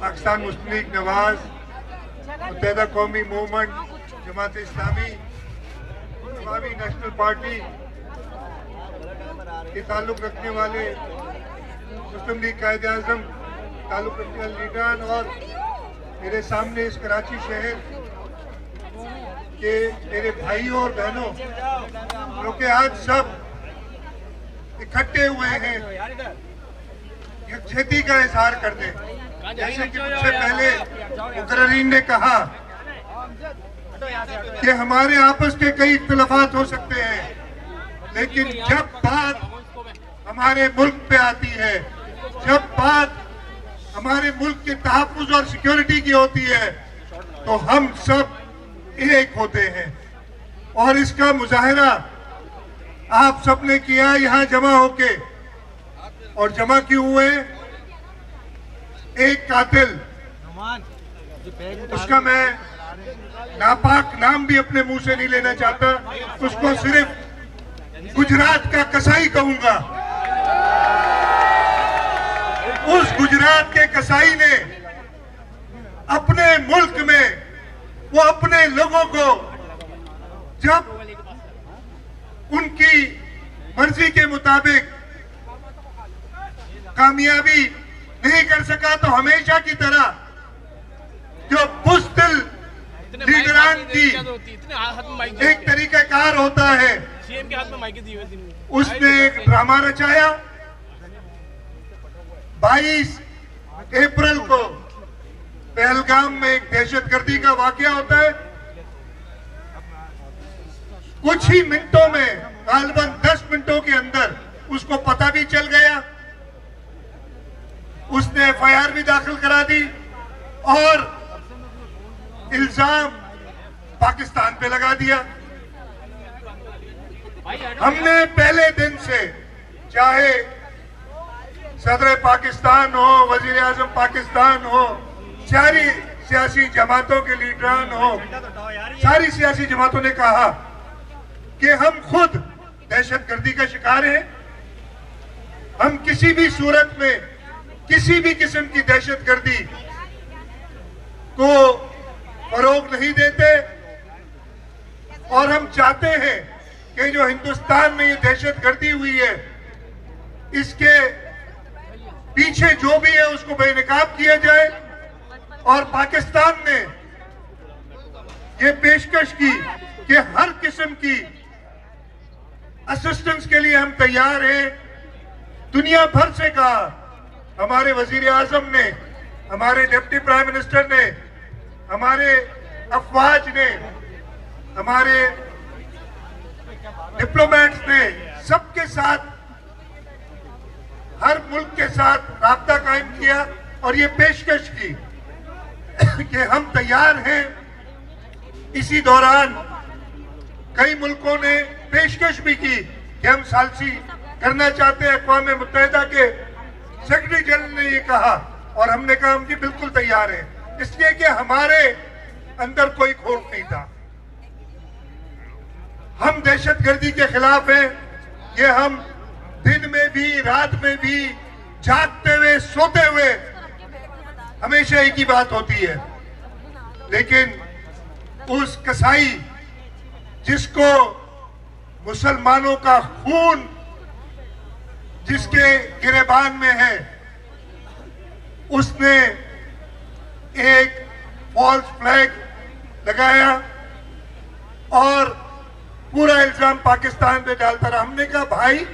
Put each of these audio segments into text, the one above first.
पाकिस्तान मुस्लिम league Nawaz, मुत्तहिदा कौमी movement, Jamaat Islami, अवामी national party के ताल्लुक रखने वाले, मुस्लिम लीग कायदे आज़म ताल्लुक रखने वाले लीडरान और मेरे सामने इस कराची शहर के मेरे भाइयों और बहनों जो कि आज सब इकट्ठे हुए हैं, यकजहती का इजहार कर दें। जैसे कि मुझसे पहले मुकर्रीन ने कहा कि हमारे आपस के कई इख्तिलाफात हो सकते हैं, लेकिन जब बात हमारे मुल्क पे आती है, जब बात हमारे मुल्क के तहफ्फुज़ और सिक्योरिटी की होती है, तो हम सब एक होते हैं। और इसका मुजाहिरा आप सबने किया यहाँ जमा होके। और जमा क्यों हुए? एक कातिल, उसका मैं नापाक नाम भी अपने मुंह से नहीं लेना चाहता, उसको सिर्फ गुजरात का कसाई कहूंगा। उस गुजरात के कसाई ने अपने मुल्क में वो अपने लोगों को जब उनकी मर्जी के मुताबिक कामयाबी नहीं कर सका, तो हमेशा की तरह जो बुज़दिल लीडरान की एक तरीकाकार होता है, उसने एक ड्रामा रचाया। 22 अप्रैल को पहलगाम में एक दहशतगर्दी का वाकया होता है। कुछ ही मिनटों में, गालिबन 10 मिनटों के अंदर उसको पता भी चल गया, उसने FIR भी दाखिल करा दी और इल्जाम पाकिस्तान पे लगा दिया। हमने पहले दिन से, चाहे सदर पाकिस्तान हो, वजीर आजम पाकिस्तान हो, सारी सियासी जमातों के लीडरान हो, सारी सियासी जमातों ने कहा कि हम खुद दहशतगर्दी का शिकार हैं। हम किसी भी सूरत में किसी भी किस्म की दहशतगर्दी को फरोग नहीं देते और हम चाहते हैं कि जो हिंदुस्तान में ये दहशतगर्दी हुई है, इसके पीछे जो भी है उसको बेनकाब किया जाए। और पाकिस्तान ने ये पेशकश की कि हर किस्म की असिस्टेंस के लिए हम तैयार हैं। दुनिया भर से कहा, हमारे वजीर आजम ने, हमारे डिप्टी प्राइम मिनिस्टर ने, हमारे अफवाज ने, हमारे डिप्लोमेट्स ने, सबके साथ, हर मुल्क के साथ राब्ता कायम किया और ये पेशकश की कि हम तैयार हैं। इसी दौरान कई मुल्कों ने पेशकश भी की कि हम सालसी करना चाहते हैं। अक़वाम मुत्तहिदा के सेक्रेटरी जनरल ने ये कहा और हमने कहा हम जी बिल्कुल तैयार हैं, इसलिए कि हमारे अंदर कोई खौफ नहीं था। हम दहशतगर्दी के खिलाफ हैं। ये हम दिन में भी, रात में भी, जागते हुए, सोते हुए, हमेशा एक ही बात होती है। लेकिन उस कसाई जिसको मुसलमानों का खून जिसके गिरेबान में है, उसने एक फॉल्स फ्लैग लगाया और पूरा इल्जाम पाकिस्तान पे डालता रहा। हमने कहा भाई,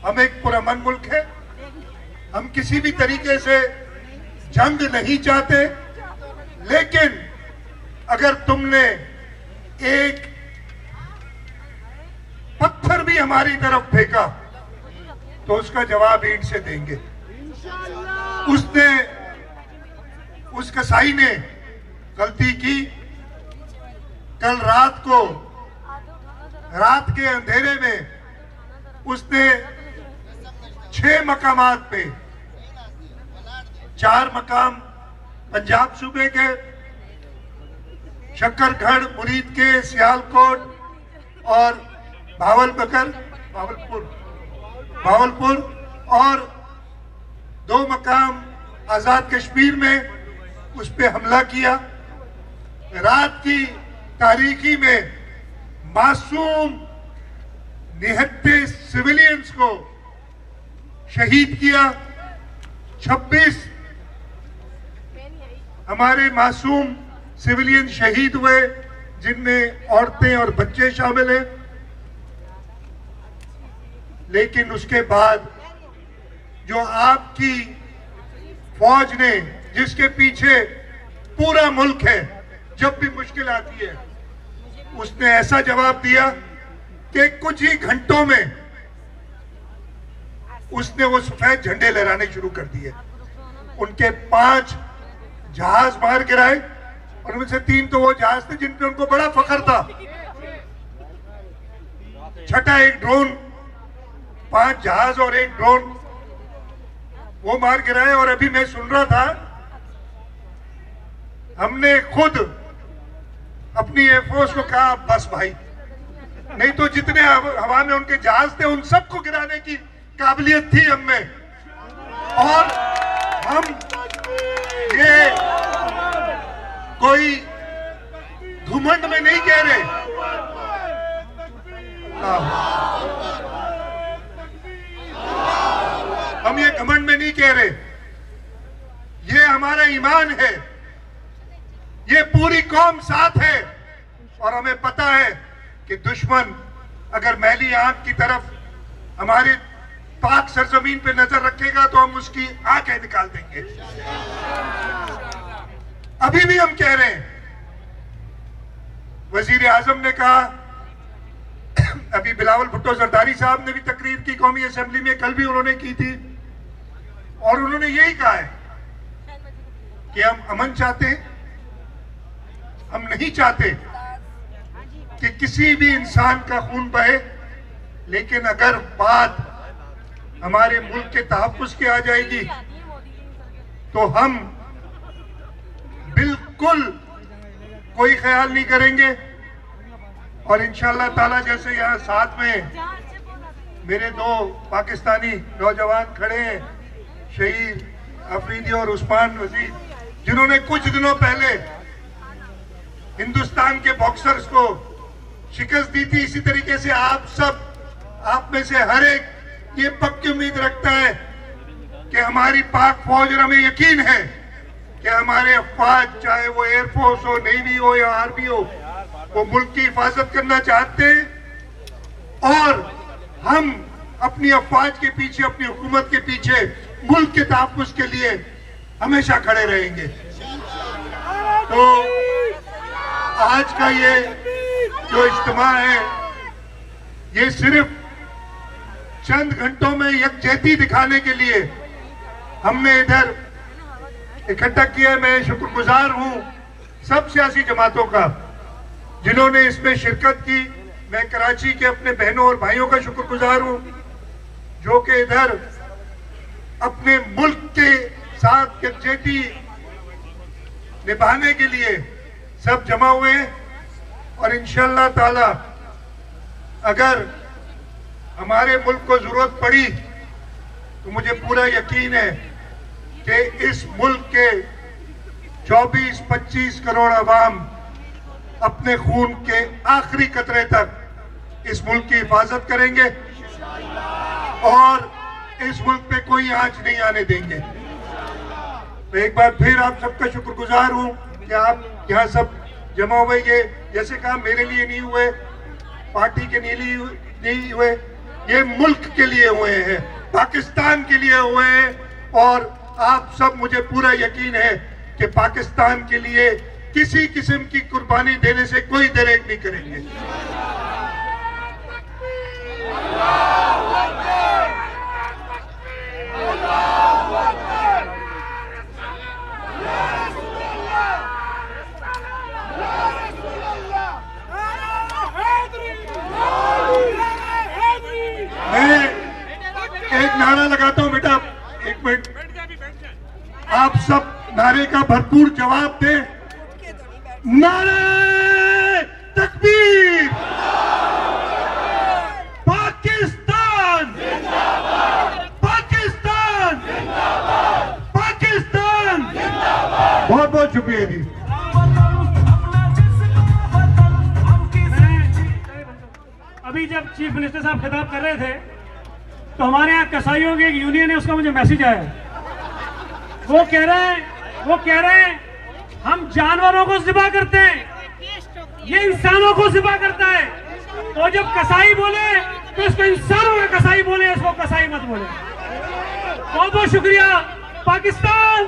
हम एक पुरअमन मुल्क है, हम किसी भी तरीके से जंग नहीं चाहते, लेकिन अगर तुमने एक पत्थर भी हमारी तरफ फेंका तो उसका जवाब ईंट से देंगे। उसने, उस कसाई ने गलती की। कल रात को, रात के अंधेरे में उसने 6 मकामात पे, 4 मकाम पंजाब सूबे के, शक्करगढ़, मुरीद के, सियालकोट और भावलपुर और 2 मकाम आजाद कश्मीर में उस पे हमला किया, रात की तारीकी में मासूम निहत्थे सिविलियंस को शहीद किया। 26 हमारे मासूम सिविलियन शहीद हुए, जिनमें औरतें और बच्चे शामिल हैं। लेकिन उसके बाद जो आपकी फौज ने, जिसके पीछे पूरा मुल्क है, जब भी मुश्किल आती है, उसने ऐसा जवाब दिया कि कुछ ही घंटों में उसने वो सफेद झंडे लहराने शुरू कर दिए। उनके 5 जहाज मार गिराए और उनमें से 3 तो वो जहाज थे जिन पे उनको बड़ा फख्र था। छठा एक ड्रोन, 5 जहाज और 1 ड्रोन वो मार गिराए। और अभी मैं सुन रहा था, हमने खुद अपनी एयरफोर्स को कहा बस भाई, नहीं तो जितने हवा में उनके जहाज थे उन सबको गिराने की काबिलियत थी हम में। और हम ये कोई घुमंड में नहीं कह रहे, हम ये घमंड में नहीं कह रहे, ये हमारा ईमान है, ये पूरी कौम साथ है। और हमें पता है कि दुश्मन अगर मैली आंख की तरफ हमारे पाक सरजमीन पे नजर रखेगा तो हम उसकी आंखें निकाल देंगे। अभी भी हम कह रहे हैं, वजीर आजम ने कहा, अभी बिलावल भुट्टो जरदारी साहब ने भी तकरीर की कौमी असेंबली में, कल भी उन्होंने की थी, और उन्होंने यही कहा है कि हम अमन चाहते हैं। हम नहीं चाहते कि किसी भी इंसान का खून बहे, लेकिन अगर बात हमारे मुल्क के तहफ्फुज़ की आ जाएगी तो हम बिल्कुल कोई ख्याल नहीं करेंगे। और इंशाअल्लाह ताला, जैसे यहाँ साथ में मेरे 2 पाकिस्तानी नौजवान खड़े हैं, शहीद अफरीदी और उस्मान वजीर, जिन्होंने कुछ दिनों पहले हिंदुस्तान के बॉक्सर्स को शिकस्त दी थी, इसी तरीके से आप में से हर एक ये पक्की उम्मीद रखता है कि हमारी पाक फौज, और हमें यकीन है कि हमारे अफवाज, चाहे वो एयरफोर्स हो, नेवी हो या आर्मी हो, वो मुल्क की हिफाजत करना चाहते हैं। और हम अपनी अफवाज के पीछे, अपनी हुकूमत के पीछे, मुल्क के तहफ्फुज़ के लिए हमेशा खड़े रहेंगे। तो आज का ये जो इज्तिमा है, ये सिर्फ चंद घंटों में यकजहती दिखाने के लिए हमने इधर इकट्ठा किया। मैं शुक्रगुजार हूं सब सियासी जमातों का जिन्होंने इसमें शिरकत की। मैं कराची के अपने बहनों और भाइयों का शुक्रगुजार हूं जो कि इधर अपने मुल्क के साथ यकजहती निभाने के लिए सब जमा हुए हैं। और इंशाअल्लाह ताला अगर हमारे मुल्क को जरूरत पड़ी तो मुझे पूरा यकीन है कि इस मुल्क के 24-25 करोड़ अवाम अपने खून के आखिरी कतरे तक इस मुल्क की हिफाजत करेंगे और इस मुल्क पे कोई आंच नहीं आने देंगे। तो एक बार फिर आप सबका शुक्रगुजार हूं कि आप यहाँ सब जमा हुए। ये जैसे कहा, मेरे लिए नहीं हुए, पार्टी के नहीं हुए, ये मुल्क के लिए हुए हैं, पाकिस्तान के लिए हुए हैं। और आप सब, मुझे पूरा यकीन है कि पाकिस्तान के लिए किसी किस्म की कुर्बानी देने से कोई दरेक नहीं करेंगे। मैं एक नारा लगाता हूं बेटा, 1 मिनट, आप सब नारे का भरपूर जवाब दें। नारे तकबीर, पाकिस्तान, पाकिस्तान, पाकिस्तान। बहुत बहुत शुक्रिया जी। अभी जब चीफ मिनिस्टर साहब खिताब कर रहे थे तो हमारे यहाँ कसाईयों की एक यूनियन है, उसका मुझे मैसेज आया। वो कह रहे हैं हम जानवरों को ज़िबा करते हैं, ये इंसानों को ज़िबा करता है। और जब कसाई बोले तो इसको इंसानों का कसाई बोले, इसको कसाई मत बोले। बहुत बहुत शुक्रिया। पाकिस्तान